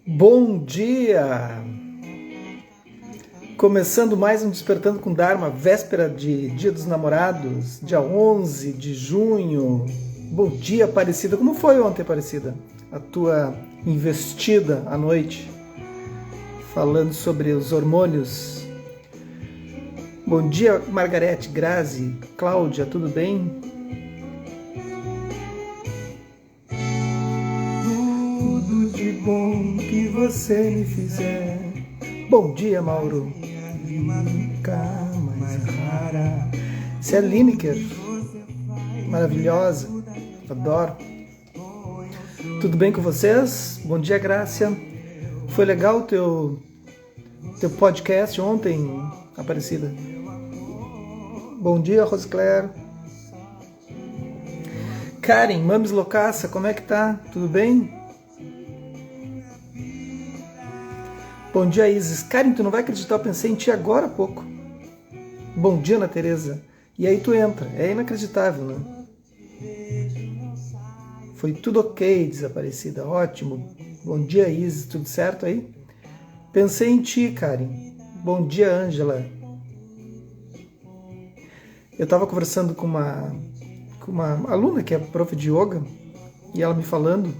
Bom dia! Começando mais um Despertando com Dharma, véspera de Dia dos Namorados, dia 11 de junho. Bom dia, Aparecida. Como foi ontem, Aparecida? A tua investida à noite, falando sobre os hormônios. Bom dia, Margarete, Grazi, Cláudia, tudo bem? Tudo de bom que você me fizer. Bom dia, Mauro. Nunca mais rara. Isso é Lineker. Maravilhosa. Adoro. Tudo bem com vocês? Bom dia, Grácia. Foi legal o teu podcast ontem, Aparecida? Bom dia, Rosclair. Karen, Mames Loucaça, como é que tá? Tudo bem? Bom dia, Isis. Karen, tu não vai acreditar, eu pensei em ti agora há pouco. Bom dia, Ana Tereza. E aí tu entra. É inacreditável, né? Foi tudo ok, Desaparecida. Ótimo. Bom dia, Isis. Tudo certo aí? Pensei em ti, Karen. Bom dia, Ângela. Eu estava conversando com uma aluna que é prof de yoga e ela me falando,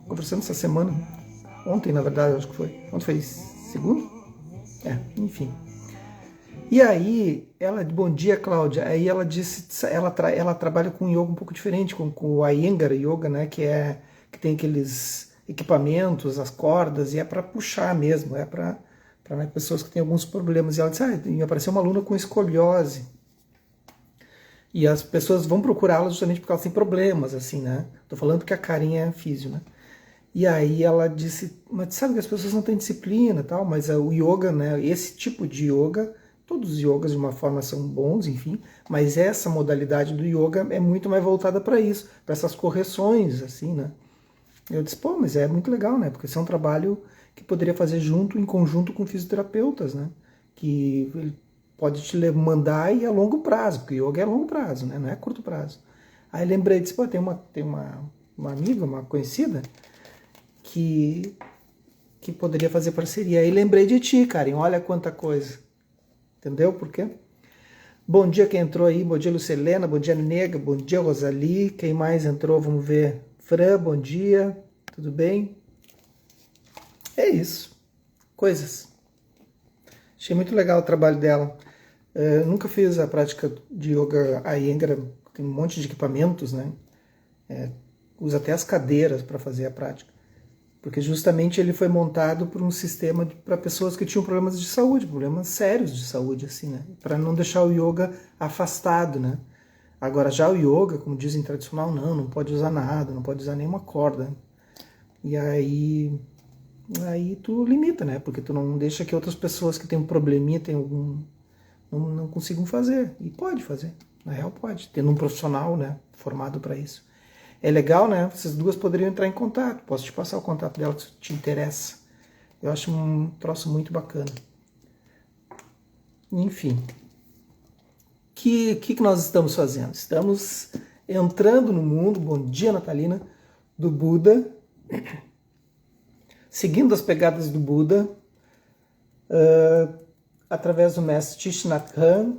conversando essa semana, ontem na verdade, acho que foi. Ontem foi segunda? Enfim. E aí, bom dia, Cláudia. Aí ela disse, ela trabalha com yoga um pouco diferente, com o Iyengar Yoga, né? Que tem aqueles equipamentos, as cordas, e é para puxar mesmo, é para pessoas que têm alguns problemas. E ela disse, me apareceu uma aluna com escoliose. E as pessoas vão procurá-la justamente porque elas têm problemas, assim, né? Tô falando que a Karen é físio, né? E aí ela disse, mas sabe que as pessoas não têm disciplina e tal, mas o yoga, né, esse tipo de yoga, todos os yogas de uma forma são bons, enfim, mas essa modalidade do yoga é muito mais voltada para isso, para essas correções, assim, né. Eu disse, mas é muito legal, né, porque esse é um trabalho que poderia fazer em conjunto com fisioterapeutas, né, que ele pode te mandar e a longo prazo, porque o yoga é a longo prazo, né, não é a curto prazo. Aí lembrei, disse, tem uma amiga, uma conhecida, que poderia fazer parceria. Aí lembrei de ti, Karen, olha quanta coisa. Entendeu por quê? Bom dia quem entrou aí, bom dia Lucelena, bom dia Nega, bom dia Rosali, quem mais entrou, vamos ver. Fran, bom dia, tudo bem? É isso, coisas. Achei muito legal o trabalho dela. Nunca fiz a prática de yoga Iyengar, tem um monte de equipamentos, né? Usa até as cadeiras para fazer a prática. Porque justamente ele foi montado por um sistema para pessoas que tinham problemas de saúde, problemas sérios de saúde, assim, né? Para não deixar o yoga afastado, né? Agora, já o yoga, como dizem tradicional, não pode usar nada, não pode usar nenhuma corda. E aí tu limita, né? Porque tu não deixa que outras pessoas que têm um probleminha, não consigam fazer. E pode fazer, na real pode, tendo um profissional, né, formado para isso. É legal, né? Vocês duas poderiam entrar em contato. Posso te passar o contato dela se te interessa. Eu acho um troço muito bacana. Enfim. O que nós estamos fazendo? Estamos entrando no mundo, bom dia, Natalina, do Buda, seguindo as pegadas do Buda, através do mestre Thich Nhat Hanh,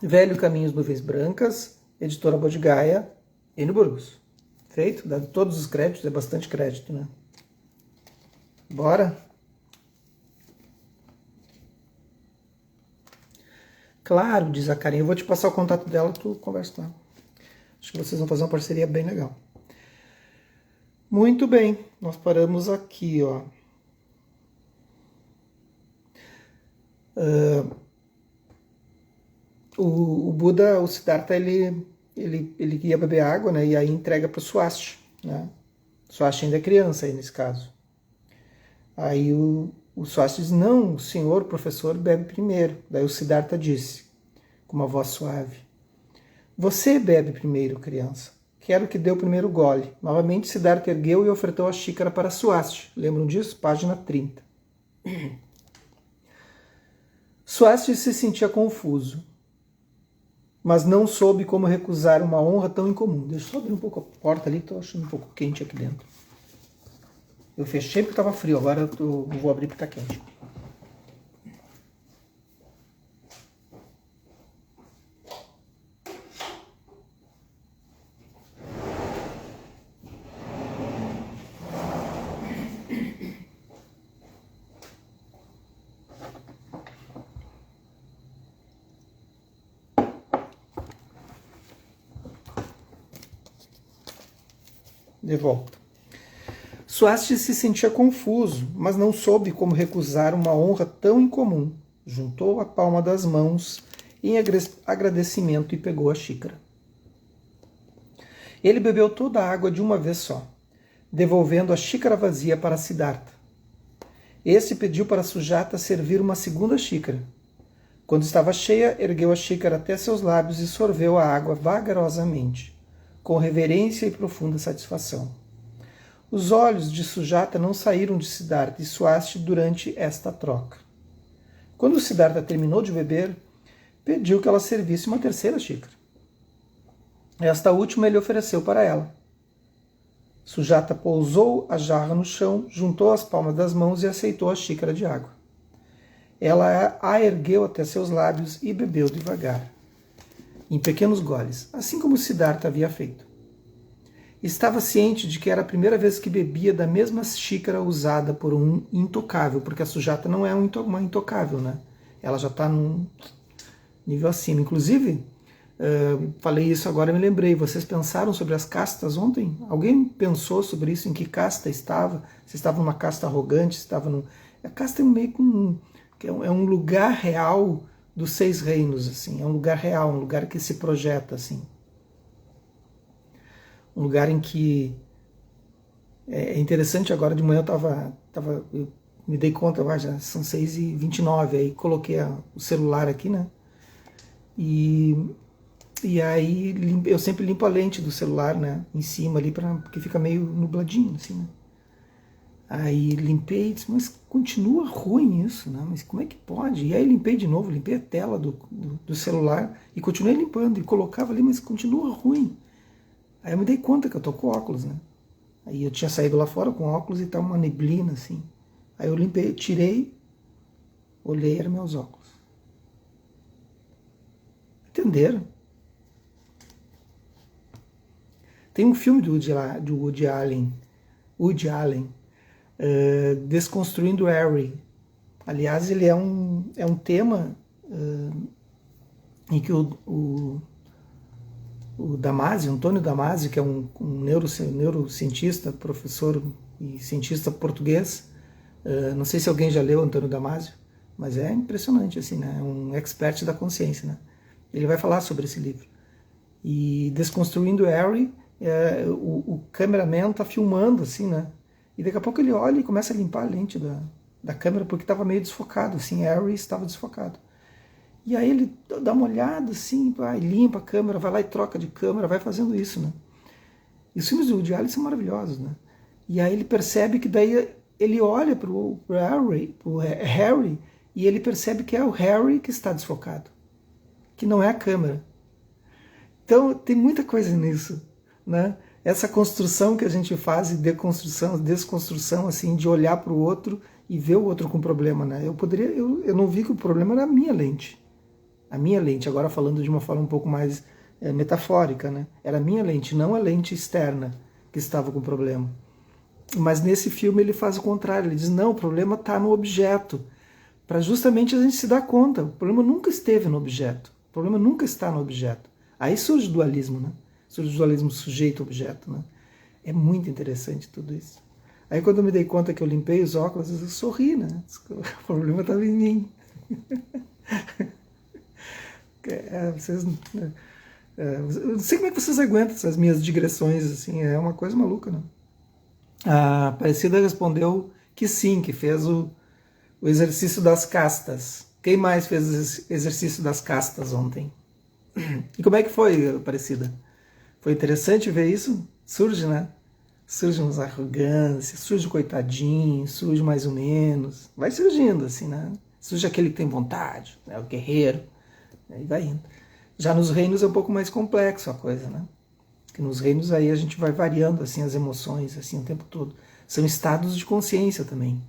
Velho Caminhos Nuvens Brancas, editora Bodhigaya, N. Burgos. Feito, dado todos os créditos, é bastante crédito, né? Bora? Claro, diz a Karen, eu vou te passar o contato dela, tu conversa lá. Acho que vocês vão fazer uma parceria bem legal. Muito bem, nós paramos aqui, ó. O Buda, o Siddhartha, ele ia beber água, né? E aí entrega para o Swasti, né? O Swasti ainda é criança aí nesse caso. Aí o Swasti diz, não, o senhor, professor, bebe primeiro. Daí o Siddhartha disse, com uma voz suave, você bebe primeiro, criança. Quero que dê o primeiro gole. Novamente Siddhartha ergueu e ofertou a xícara para Swasti. Lembram disso? Página 30. Swasti se sentia confuso, mas não soube como recusar uma honra tão incomum. Deixa eu só abrir um pouco a porta ali, estou achando um pouco quente aqui dentro. Eu fechei porque estava frio, agora eu vou abrir porque está quente. De volta. Swasti se sentia confuso, mas não soube como recusar uma honra tão incomum. Juntou a palma das mãos em agradecimento e pegou a xícara. Ele bebeu toda a água de uma vez só, devolvendo a xícara vazia para Siddhartha. Este pediu para Sujata servir uma segunda xícara. Quando estava cheia, ergueu a xícara até seus lábios e sorveu a água vagarosamente, com reverência e profunda satisfação. Os olhos de Sujata não saíram de Siddhartha e Swasti durante esta troca. Quando Siddhartha terminou de beber, pediu que ela servisse uma terceira xícara. Esta última ele ofereceu para ela. Sujata pousou a jarra no chão, juntou as palmas das mãos e aceitou a xícara de água. Ela a ergueu até seus lábios e bebeu devagar, em pequenos goles, assim como Siddhartha havia feito. Estava ciente de que era a primeira vez que bebia da mesma xícara usada por um intocável, porque a Sujata não é uma intocável, né? Ela já está num nível acima. Inclusive, falei isso agora e me lembrei. Vocês pensaram sobre as castas ontem? Alguém pensou sobre isso? Em que casta estava? Se estava numa casta arrogante? Se estava num... A casta é meio que é um lugar real dos 6 reinos, assim. É um lugar real, um lugar que se projeta, assim. Um lugar em que é interessante. Agora de manhã eu me dei conta, já são 6h29, aí coloquei o celular aqui, né? E aí eu sempre limpo a lente do celular, né? Em cima ali, porque fica meio nubladinho, assim, né? Aí limpei e disse, mas continua ruim isso, né? Mas como é que pode? E aí limpei de novo, limpei a tela do celular e continuei limpando e colocava ali, mas continua ruim. Aí eu me dei conta que eu tô com óculos, né? Aí eu tinha saído lá fora com óculos e tá uma neblina, assim. Aí eu limpei, tirei, olhei, eram meus óculos. Entenderam? Tem um filme do Woody Allen, Desconstruindo Harry. Aliás, ele é um tema em que o Damasio, Antônio Damasio, que é um neurocientista, professor e cientista português, não sei se alguém já leu Antônio Damasio, mas é impressionante, assim, né? É um expert da consciência, né? Ele vai falar sobre esse livro. E Desconstruindo Harry, o cameraman está filmando, assim, né? E daqui a pouco ele olha e começa a limpar a lente da câmera, porque estava meio desfocado, assim, Harry estava desfocado. E aí ele dá uma olhada, assim, vai, limpa a câmera, vai lá e troca de câmera, vai fazendo isso, né? E os filmes do Woody Allen são maravilhosos, né? E aí ele percebe que daí ele olha para o Harry, e ele percebe que é o Harry que está desfocado, que não é a câmera. Então tem muita coisa nisso, né? Essa construção que a gente faz, desconstrução, assim, de olhar para o outro e ver o outro com problema, né? Eu não vi que o problema era a minha lente. A minha lente, agora falando de uma forma um pouco mais metafórica, né? Era a minha lente, não a lente externa que estava com problema. Mas nesse filme ele faz o contrário, ele diz, não, o problema está no objeto, para justamente a gente se dar conta, o problema nunca esteve no objeto, o problema nunca está no objeto. Aí surge o dualismo, né? Surge o dualismo sujeito-objeto, né? É muito interessante tudo isso. Aí quando eu me dei conta que eu limpei os óculos, eu sorri, né? O problema estava em mim. Vocês... eu não sei como é que vocês aguentam essas minhas digressões, assim, é uma coisa maluca, né? A Aparecida respondeu que sim, que fez o exercício das castas. Quem mais fez o exercício das castas ontem? E como é que foi, Aparecida? Foi interessante ver isso? Surge, né? Surge umas arrogâncias, surge o coitadinho, surge mais ou menos. Vai surgindo, assim, né? Surge aquele que tem vontade, né? O guerreiro. Aí vai indo. Já nos reinos é um pouco mais complexo a coisa, né? Porque nos reinos aí a gente vai variando, assim, as emoções, assim, o tempo todo. São estados de consciência também.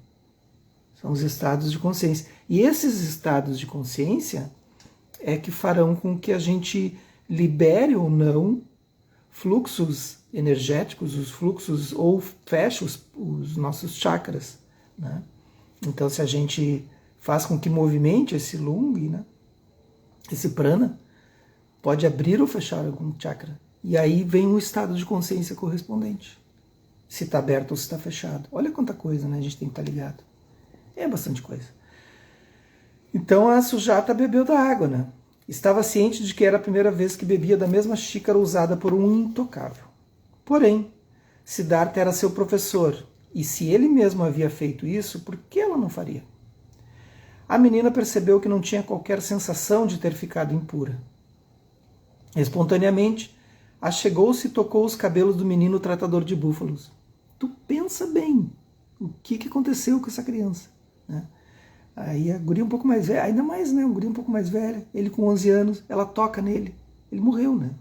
São os estados de consciência. E esses estados de consciência é que farão com que a gente libere ou não fluxos energéticos, os fluxos, ou feche os nossos chakras, né? Então, se a gente faz com que movimente esse lung, né, esse prana, pode abrir ou fechar algum chakra. E aí vem um estado de consciência correspondente. Se está aberto ou se está fechado. Olha quanta coisa, né? A gente tem que estar ligado. É bastante coisa. Então a Sujata bebeu da água, né? Estava ciente de que era a primeira vez que bebia da mesma xícara usada por um intocável. Porém, Siddhartha era seu professor, e se ele mesmo havia feito isso, por que ela não faria? A menina percebeu que não tinha qualquer sensação de ter ficado impura. Espontaneamente, achegou-se e tocou os cabelos do menino tratador de búfalos. Tu pensa bem, o que aconteceu com essa criança? Né? Aí a guria um pouco mais velha, ainda mais, né? A guria um pouco mais velha, ele com 11 anos, ela toca nele, ele morreu, né?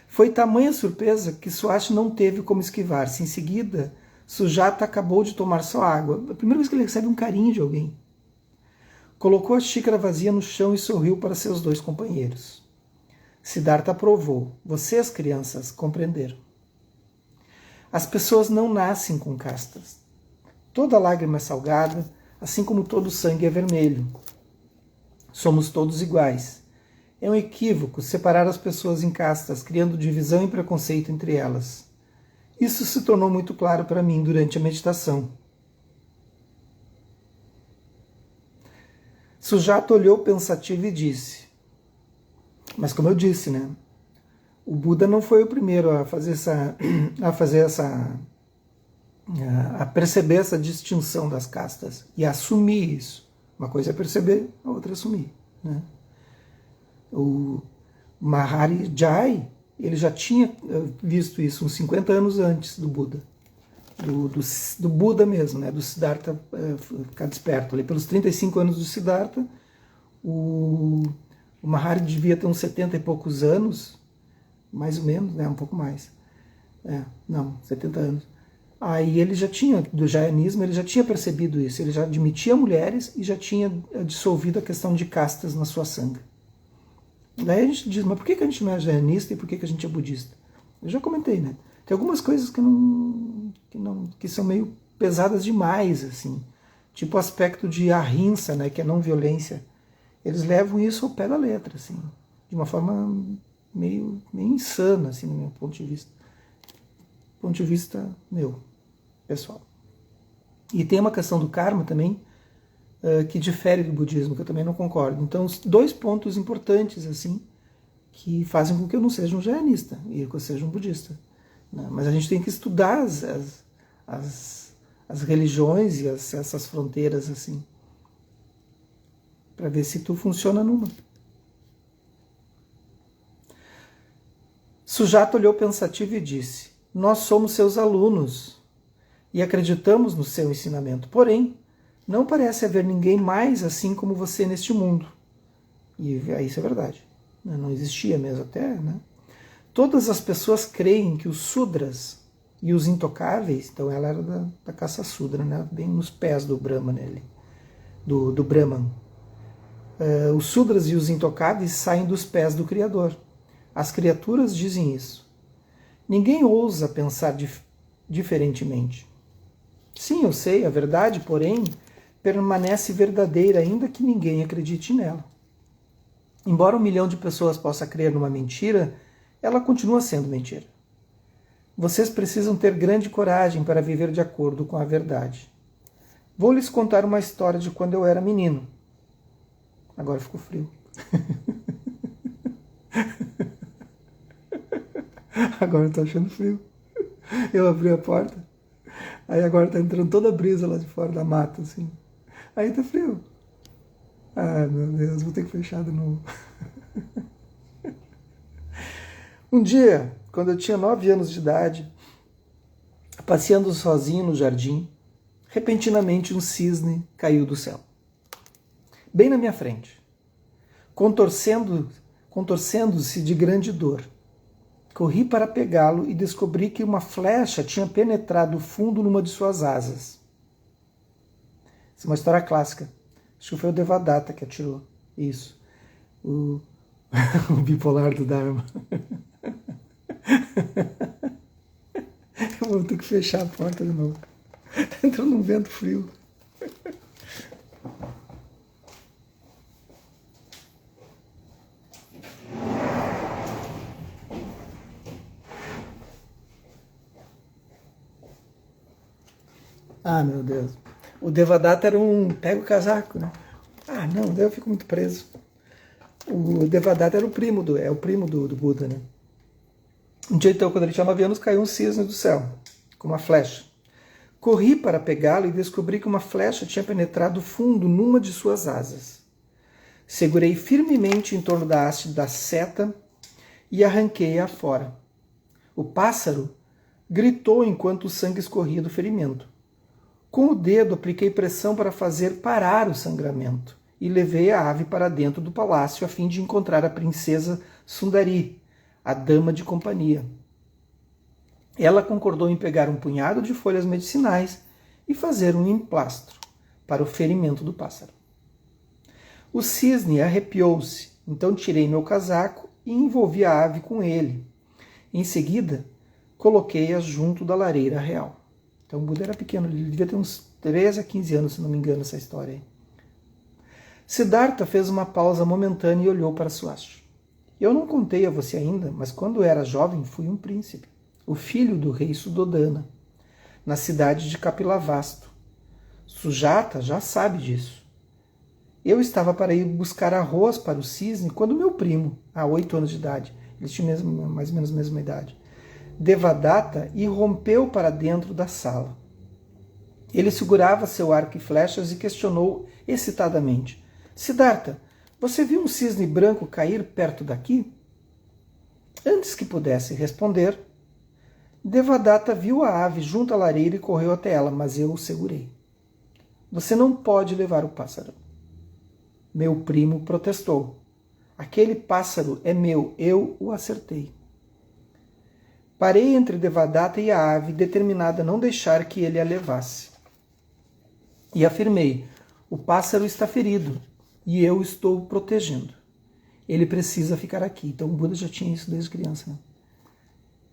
Foi tamanha surpresa que Swathi não teve como esquivar-se. Em seguida, Sujata acabou de tomar só água. A primeira vez que ele recebe um carinho de alguém. Colocou a xícara vazia no chão e sorriu para seus dois companheiros. Siddhartha aprovou. Vocês, crianças, compreenderam. As pessoas não nascem com castas. Toda lágrima é salgada, assim como todo sangue é vermelho. Somos todos iguais. É um equívoco separar as pessoas em castas, criando divisão e preconceito entre elas. Isso se tornou muito claro para mim durante a meditação. Sujata olhou pensativo e disse, mas como eu disse, né? O Buda não foi o primeiro a perceber essa distinção das castas e a assumir isso. Uma coisa é perceber, a outra é assumir, né? O Mahari Jai, ele já tinha visto isso uns 50 anos antes do Buda. Do Buda mesmo, né? Do Siddhartha ficar desperto. Ali pelos 35 anos do Siddhartha, o Mahari devia ter uns 70 e poucos anos, mais ou menos, né? Um pouco mais. 70 anos. Aí ele já tinha, do jainismo, ele já tinha percebido isso. Ele já admitia mulheres e já tinha dissolvido a questão de castas na sua sanga. Daí a gente diz, mas por que a gente não é jainista e por que a gente é budista? Eu já comentei, né? Tem algumas coisas que são meio pesadas demais, assim. Tipo o aspecto de ahimsa, né? Que é não violência. Eles levam isso ao pé da letra, assim. De uma forma meio insana, assim, do meu ponto de vista. Ponto de vista meu, pessoal. E tem uma questão do karma também, que difere do budismo, que eu também não concordo. Então, dois pontos importantes, assim, que fazem com que eu não seja um jainista e que eu seja um budista. Né? Mas a gente tem que estudar as religiões e essas fronteiras, assim, para ver se tu funciona numa. Sujata olhou pensativo e disse, nós somos seus alunos e acreditamos no seu ensinamento, porém, não parece haver ninguém mais assim como você neste mundo. E isso é verdade. Não existia mesmo até, né? Todas as pessoas creem que os Sudras e os intocáveis, então ela era da caça Sudra, né? Bem nos pés do Brahman, do Brahman. Os Sudras e os intocáveis saem dos pés do Criador. As criaturas dizem isso. Ninguém ousa pensar diferentemente. Sim, eu sei, a verdade, porém, permanece verdadeira, ainda que ninguém acredite nela. Embora 1 milhão de pessoas possa crer numa mentira, ela continua sendo mentira. Vocês precisam ter grande coragem para viver de acordo com a verdade. Vou lhes contar uma história de quando eu era menino. Agora ficou frio. Agora eu tô achando frio. Eu abri a porta, aí agora tá entrando toda a brisa lá de fora da mata, assim. Aí tá frio. Ai, meu Deus, vou ter que fechar de novo. Um dia, quando eu tinha 9 anos de idade, passeando sozinho no jardim, repentinamente um cisne caiu do céu. Bem na minha frente, contorcendo-se de grande dor. Corri para pegá-lo e descobri que uma flecha tinha penetrado fundo numa de suas asas. Essa é uma história clássica. Acho que foi o Devadatta que atirou. Isso. O bipolar do Dharma. Eu vou ter que fechar a porta de novo. Tá entrando um vento frio. Ah, meu Deus. O Devadatta era um... Pega o casaco, né? Ah, não, daí eu fico muito preso. O Devadatta era o primo do Buda, né? Um dia, então, quando ele tinha 9 anos, caiu um cisne do céu, com uma flecha. Corri para pegá-lo e descobri que uma flecha tinha penetrado fundo numa de suas asas. Segurei firmemente em torno da haste da seta e arranquei-a fora. O pássaro gritou enquanto o sangue escorria do ferimento. Com o dedo apliquei pressão para fazer parar o sangramento e levei a ave para dentro do palácio a fim de encontrar a princesa Sundari, a dama de companhia. Ela concordou em pegar um punhado de folhas medicinais e fazer um emplastro para o ferimento do pássaro. O cisne arrepiou-se, então tirei meu casaco e envolvi a ave com ele. Em seguida, coloquei-a junto da lareira real. Então o Buda era pequeno, ele devia ter uns 13 a 15 anos, se não me engano, essa história aí. Siddhartha fez uma pausa momentânea e olhou para Swasti. Eu não contei a você ainda, mas quando era jovem fui um príncipe, o filho do rei Suddhodana, na cidade de Kapilavastu. Sujata já sabe disso. Eu estava para ir buscar arroz para o cisne quando meu primo, há 8 anos de idade, eles tinham mais ou menos a mesma idade, Devadatta irrompeu para dentro da sala. Ele segurava seu arco e flechas e questionou excitadamente. Siddhartha, você viu um cisne branco cair perto daqui? Antes que pudesse responder, Devadatta viu a ave junto à lareira e correu até ela, mas eu o segurei. Você não pode levar o pássaro. Meu primo protestou. Aquele pássaro é meu, eu o acertei. Parei entre Devadatta e a ave, determinada a não deixar que ele a levasse. E afirmei, o pássaro está ferido e eu estou protegendo. Ele precisa ficar aqui. Então o Buda já tinha isso desde criança. Né?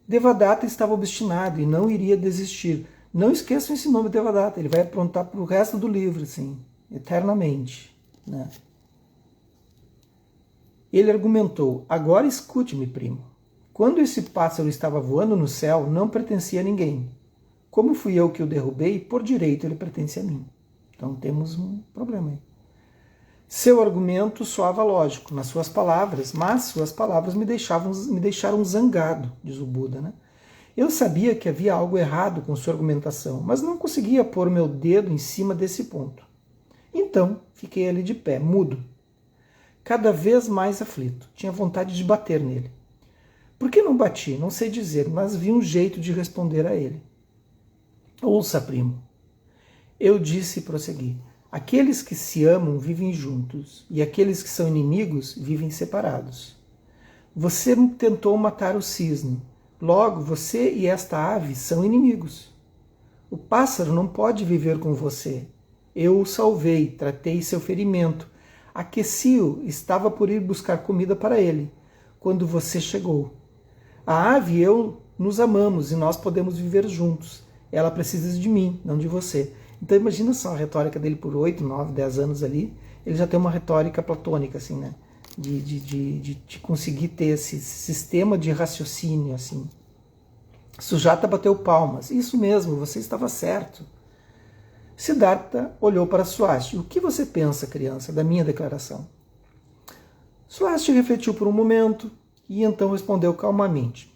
Devadatta estava obstinado e não iria desistir. Não esqueçam esse nome Devadatta, ele vai aprontar para o resto do livro, assim, eternamente. Né? Ele argumentou, agora escute-me, primo. Quando esse pássaro estava voando no céu, não pertencia a ninguém. Como fui eu que o derrubei, por direito ele pertence a mim. Então temos um problema aí. Seu argumento soava lógico nas suas palavras, mas suas palavras me deixaram zangado, diz o Buda. Né? Eu sabia que havia algo errado com sua argumentação, mas não conseguia pôr meu dedo em cima desse ponto. Então fiquei ali de pé, mudo, cada vez mais aflito. Tinha vontade de bater nele. Por que não bati? Não sei dizer, mas vi um jeito de responder a ele. Ouça, primo. Eu disse e prossegui. Aqueles que se amam vivem juntos, e aqueles que são inimigos vivem separados. Você tentou matar o cisne. Logo, você e esta ave são inimigos. O pássaro não pode viver com você. Eu o salvei, tratei seu ferimento. Aqueci-o, estava por ir buscar comida para ele, quando você chegou. A ave e eu nos amamos e nós podemos viver juntos. Ela precisa de mim, não de você. Então imagina só a retórica dele por 8, 9, 10 anos ali. Ele já tem uma retórica platônica, assim, né? De conseguir ter esse sistema de raciocínio, assim. Sujata bateu palmas. Isso mesmo, você estava certo. Siddhartha olhou para Swasti. O que você pensa, criança, da minha declaração? Swasti refletiu por um momento e então respondeu calmamente.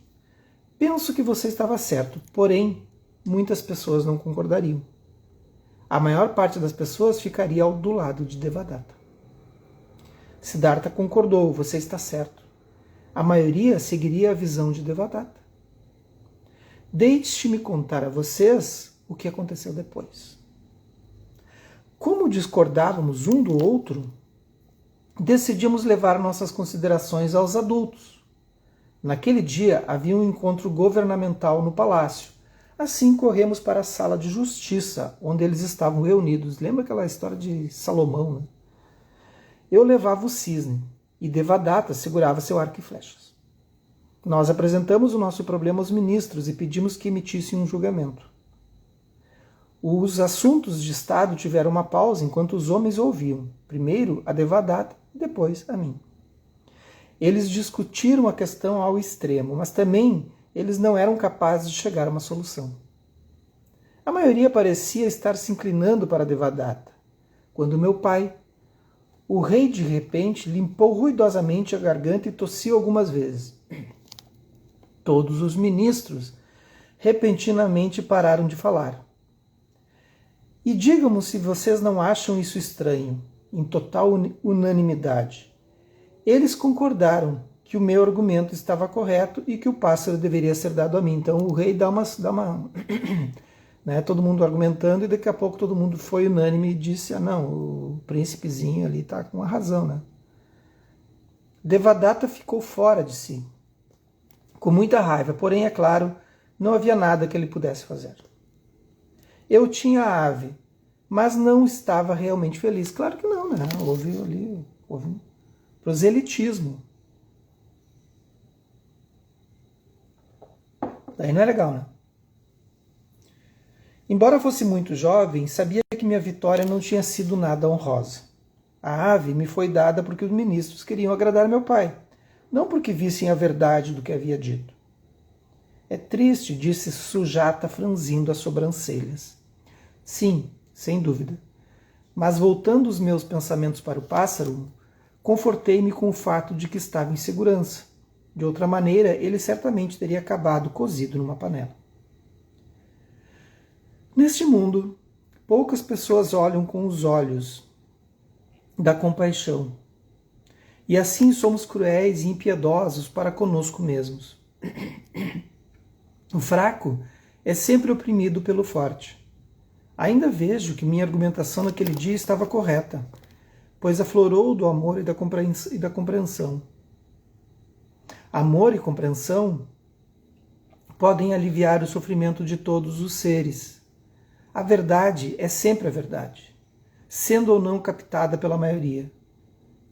Penso que você estava certo, porém, muitas pessoas não concordariam. A maior parte das pessoas ficaria do lado de Devadatta. Siddhartha concordou, você está certo. A maioria seguiria a visão de Devadatta. Deixe-me contar a vocês o que aconteceu depois. Como discordávamos um do outro, decidimos levar nossas considerações aos adultos. Naquele dia havia um encontro governamental no palácio. Assim corremos para a sala de justiça, onde eles estavam reunidos. Lembra aquela história de Salomão, né? Eu levava o cisne e Devadatta segurava seu arco e flechas. Nós apresentamos o nosso problema aos ministros e pedimos que emitissem um julgamento. Os assuntos de Estado tiveram uma pausa enquanto os homens ouviam, primeiro a Devadatta, depois a mim. Eles discutiram a questão ao extremo, mas também eles não eram capazes de chegar a uma solução. A maioria parecia estar se inclinando para Devadatta, quando meu pai, o rei, de repente, limpou ruidosamente a garganta e tossiu algumas vezes. Todos os ministros repentinamente pararam de falar. E digam-me se vocês não acham isso estranho, em total unanimidade. Eles concordaram que o meu argumento estava correto e que o pássaro deveria ser dado a mim. Então o rei dá uma né, todo mundo argumentando e daqui a pouco todo mundo foi unânime e disse, não, o príncipezinho ali está com a razão, né? Devadatta ficou fora de si, com muita raiva, porém, é claro, não havia nada que ele pudesse fazer. Eu tinha a ave, mas não estava realmente feliz. Claro que não, né? Houve um proselitismo. Daí não é legal, né? Embora fosse muito jovem, sabia que minha vitória não tinha sido nada honrosa. A ave me foi dada porque os ministros queriam agradar meu pai, não porque vissem a verdade do que havia dito. É triste, disse Sujata, franzindo as sobrancelhas. Sim, sem dúvida. Mas voltando os meus pensamentos para o pássaro, confortei-me com o fato de que estava em segurança. De outra maneira, ele certamente teria acabado cozido numa panela. Neste mundo, poucas pessoas olham com os olhos da compaixão. E assim somos cruéis e impiedosos para conosco mesmos. O fraco é sempre oprimido pelo forte. Ainda vejo que minha argumentação naquele dia estava correta, pois aflorou do amor e da compreensão. Amor e compreensão podem aliviar o sofrimento de todos os seres. A verdade é sempre a verdade, sendo ou não captada pela maioria.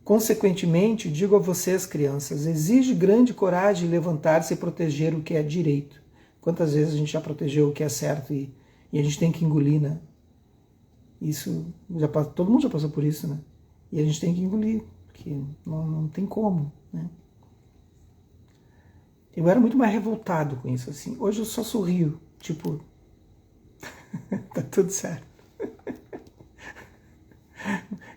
Consequentemente, digo a vocês, crianças, exige grande coragem levantar-se e proteger o que é direito. Quantas vezes a gente já protegeu o que é certo e a gente tem que engolir, né? Isso, todo mundo já passou por isso, né? E a gente tem que engolir, porque não tem como, né? Eu era muito mais revoltado com isso, assim. Hoje eu só sorrio, tipo, tá tudo certo.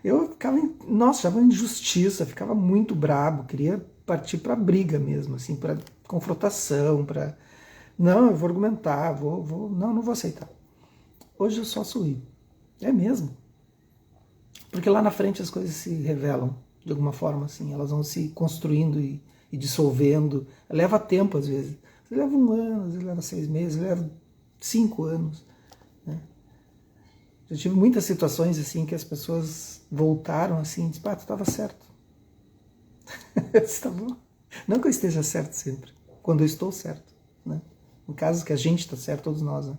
Eu ficava, nossa, achava injustiça, ficava muito brabo, queria partir para briga mesmo, assim, para confrontação, para não, eu vou argumentar, não vou aceitar. Hoje eu só sorrio. É mesmo. Porque lá na frente as coisas se revelam de alguma forma, assim, elas vão se construindo e dissolvendo. Leva tempo às vezes. Leva 1 ano, às vezes leva 6 meses, leva 5 anos. Né? Eu tive muitas situações assim que as pessoas voltaram assim e disseram, tu estava certo. Tá bom. Não que eu esteja certo sempre, quando eu estou certo. Né? Em casos que a gente está certo, todos nós. Né?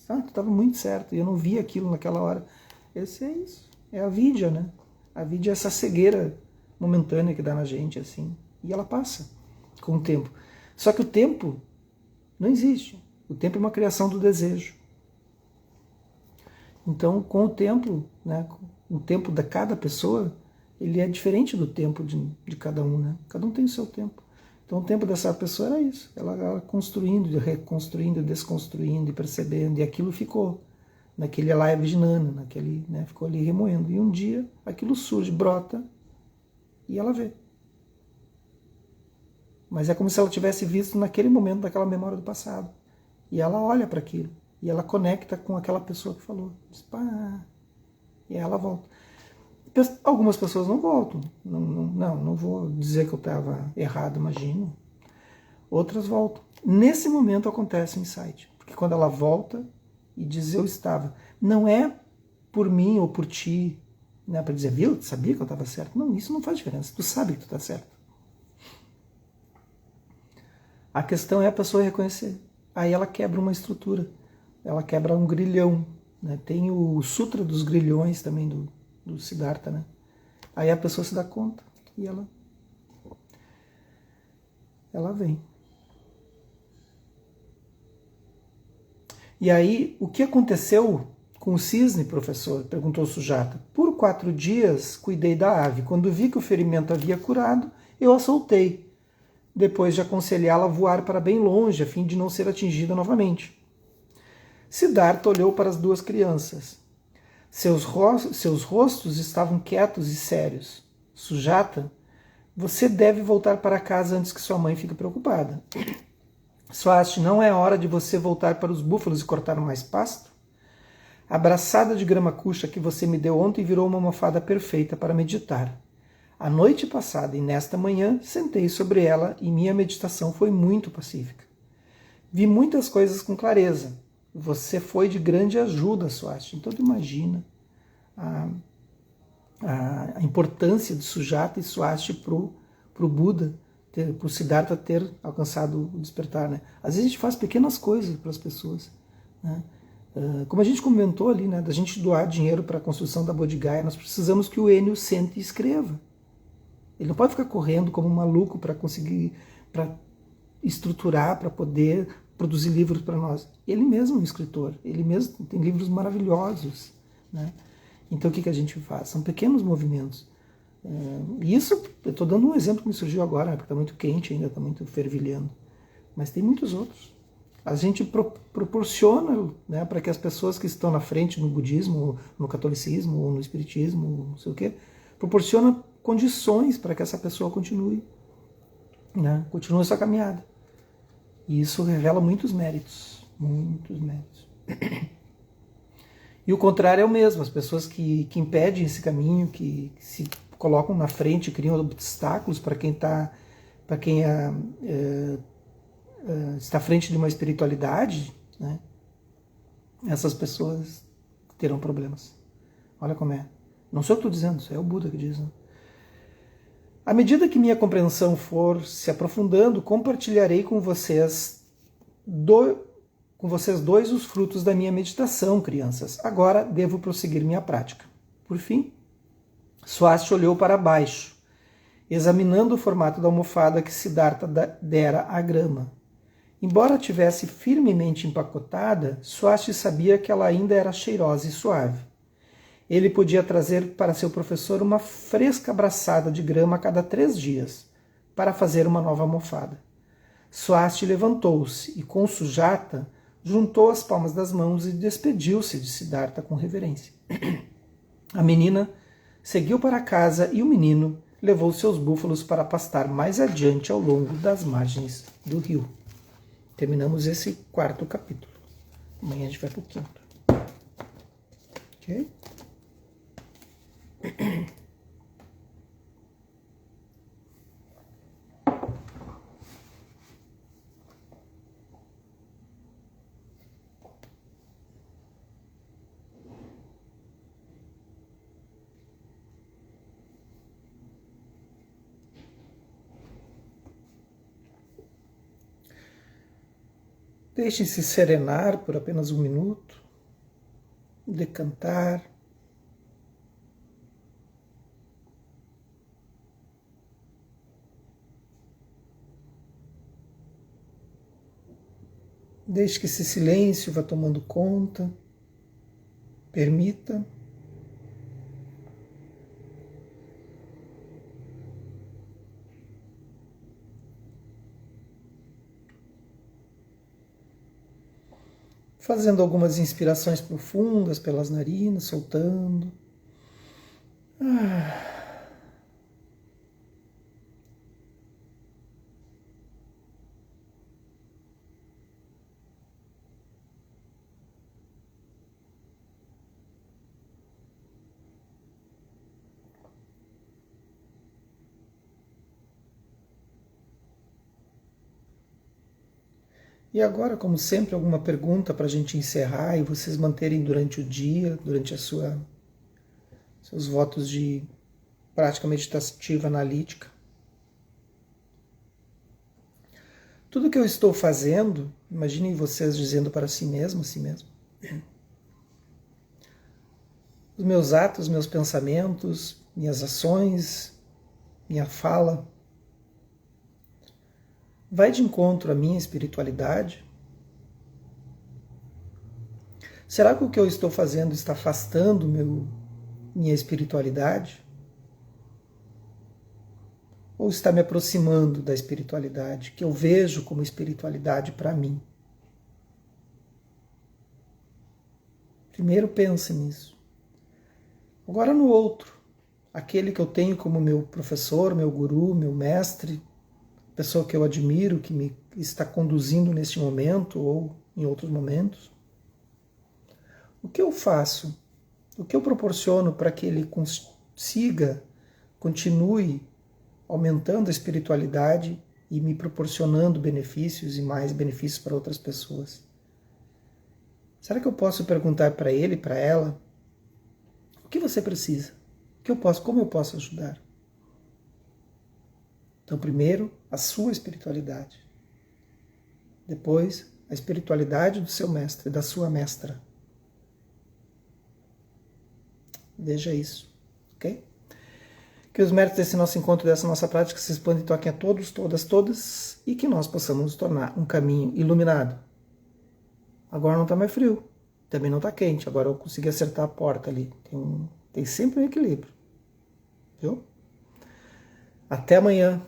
Tu estava muito certo e eu não vi aquilo naquela hora. Esse é isso. É a vidya, né? A vidya é essa cegueira momentânea que dá na gente, assim. E ela passa com o tempo. Só que o tempo não existe. O tempo é uma criação do desejo. Então, com o tempo, né, o tempo de cada pessoa, ele é diferente do tempo de cada um, né? Cada um tem o seu tempo. Então, o tempo dessa pessoa era isso. Ela construindo, reconstruindo, desconstruindo e percebendo. E aquilo ficou naquele live ginana, naquele, né, ficou ali remoendo. E um dia, aquilo surge, brota, e ela vê. Mas é como se ela tivesse visto naquele momento daquela memória do passado. E ela olha para aquilo. E ela conecta com aquela pessoa que falou. Diz, pá, e aí ela volta. Algumas pessoas não voltam. Não vou dizer que eu estava errado, imagino. Outras voltam. Nesse momento acontece o insight. Porque quando ela volta e diz eu estava, não é por mim ou por ti, né, para dizer, viu, tu sabia que eu estava certo. Não, isso não faz diferença. Tu sabe que tu está certo. A questão é a pessoa reconhecer. Aí ela quebra uma estrutura, ela quebra um grilhão, né? Tem o Sutra dos Grilhões também do Siddhartha, né? Aí a pessoa se dá conta e ela vem. E aí, o que aconteceu com o cisne, professor? Perguntou Sujata. Por 4 dias cuidei da ave. Quando vi que o ferimento havia curado, eu a soltei, depois de aconselhá-la a voar para bem longe, a fim de não ser atingida novamente. Siddhartha olhou para as 2 crianças. Seus rostos estavam quietos e sérios. Sujata, você deve voltar para casa antes que sua mãe fique preocupada. Swasti, não é hora de você voltar para os búfalos e cortar mais pasto? A braçada de grama cuxa que você me deu ontem virou uma almofada perfeita para meditar. A noite passada e nesta manhã sentei sobre ela e minha meditação foi muito pacífica. Vi muitas coisas com clareza. Você foi de grande ajuda, Swasti. Então tu imagina a importância de Sujata e Swasti para o Buda, para o Siddhartha ter alcançado o despertar, né? Às vezes a gente faz pequenas coisas para as pessoas, né? Como a gente comentou ali, né, da gente doar dinheiro para a construção da Bodh Gaya, nós precisamos que o Enio sente e escreva. Ele não pode ficar correndo como um maluco para conseguir, para estruturar, para poder produzir livros para nós. Ele mesmo é um escritor, ele mesmo tem livros maravilhosos, né? Então o que a gente faz? São pequenos movimentos. Isso, eu estou dando um exemplo que me surgiu agora, porque está muito quente ainda, está muito fervilhando. Mas tem muitos outros. A gente proporciona, né, para que as pessoas que estão na frente no budismo, no catolicismo, ou no espiritismo, não sei o quê, proporciona condições para que essa pessoa continue, né, continue essa caminhada. E isso revela muitos méritos, muitos méritos. E o contrário é o mesmo, as pessoas que impedem esse caminho, que se colocam na frente, criam obstáculos para quem está à frente de uma espiritualidade, né? Essas pessoas terão problemas. Olha como é. Não sou eu que estou dizendo, isso é o Buda que diz, né? À medida que minha compreensão for se aprofundando, compartilharei com vocês dois os frutos da minha meditação, crianças. Agora devo prosseguir minha prática. Por fim, Swasti olhou para baixo, examinando o formato da almofada que Siddhartha dera à grama. Embora tivesse firmemente empacotada, Swasti sabia que ela ainda era cheirosa e suave. Ele podia trazer para seu professor uma fresca abraçada de grama a cada 3 dias, para fazer uma nova almofada. Swasti levantou-se e, com Sujata, juntou as palmas das mãos e despediu-se de Siddhartha com reverência. A menina seguiu para casa e o menino levou seus búfalos para pastar mais adiante ao longo das margens do rio. Terminamos esse 4º capítulo. Amanhã a gente vai para o 5º. Ok? Deixem-se serenar por apenas 1 minuto, decantar. Deixe que esse silêncio vá tomando conta, permita. Fazendo algumas inspirações profundas pelas narinas, soltando. E agora, como sempre, alguma pergunta para a gente encerrar e vocês manterem durante o dia, durante seus votos de prática meditativa analítica. Tudo que eu estou fazendo, imaginem vocês dizendo para si mesmo, si mesmo. Os meus atos, meus pensamentos, minhas ações, minha fala, vai de encontro à minha espiritualidade? Será que o que eu estou fazendo está afastando minha espiritualidade? Ou está me aproximando da espiritualidade, que eu vejo como espiritualidade para mim? Primeiro pense nisso. Agora no outro, aquele que eu tenho como meu professor, meu guru, meu mestre, pessoa que eu admiro, que me está conduzindo neste momento ou em outros momentos. O que eu faço? O que eu proporciono para que ele consiga, continue aumentando a espiritualidade e me proporcionando benefícios e mais benefícios para outras pessoas? Será que eu posso perguntar para ele, para ela, o que você precisa? Como eu posso ajudar? Então, primeiro, a sua espiritualidade. Depois, a espiritualidade do seu mestre, da sua mestra. Veja isso, ok? Que os méritos desse nosso encontro, dessa nossa prática se expandem e toquem a todos, todas, todas, e que nós possamos nos tornar um caminho iluminado. Agora não está mais frio, também não está quente, agora eu consegui acertar a porta ali. Tem sempre um equilíbrio, viu? Até amanhã.